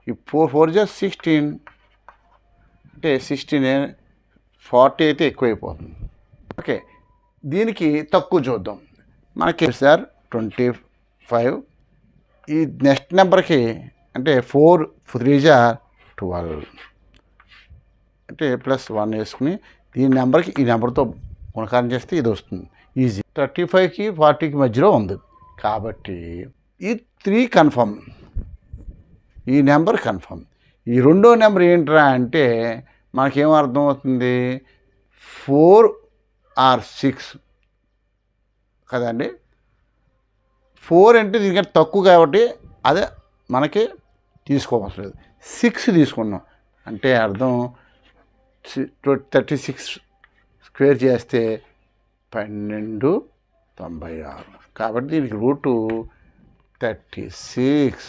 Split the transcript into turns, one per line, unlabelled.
ఈ 4 జా 16 అంటే 16 40 అయితే ఎక్కువైపోతుంది. ఓకే, దీనికి తక్కువ చూద్దాం. మనకి సార్ 25. ఈ నెక్స్ట్ నెంబర్కి అంటే 4 3 జా 12 అంటే +1 వేసుకుని ఈ నెంబర్కి ఈ నెంబర్తో గుణకారం చేస్తే ఇది వస్తుంది. ఈజీ. 35కి 40కి మధ్యలో ఉంది కాబట్టి ఈ 3 కన్ఫర్మ్, ఈ నెంబర్ కన్ఫర్మ్. ఈ రెండో నెంబర్ ఏంట్రా అంటే మనకేం అర్థం అవుతుంది, 4 or 6 కదండి. 4 అంటే దీనికంటే తక్కువ కాబట్టి అదే మనకి తీసుకోవడం లేదు. 6 తీసుకున్నాం అంటే అర్థం 36 స్క్వేర్ చేస్తే 1296. కాబట్టి దీనికి రూటు 36.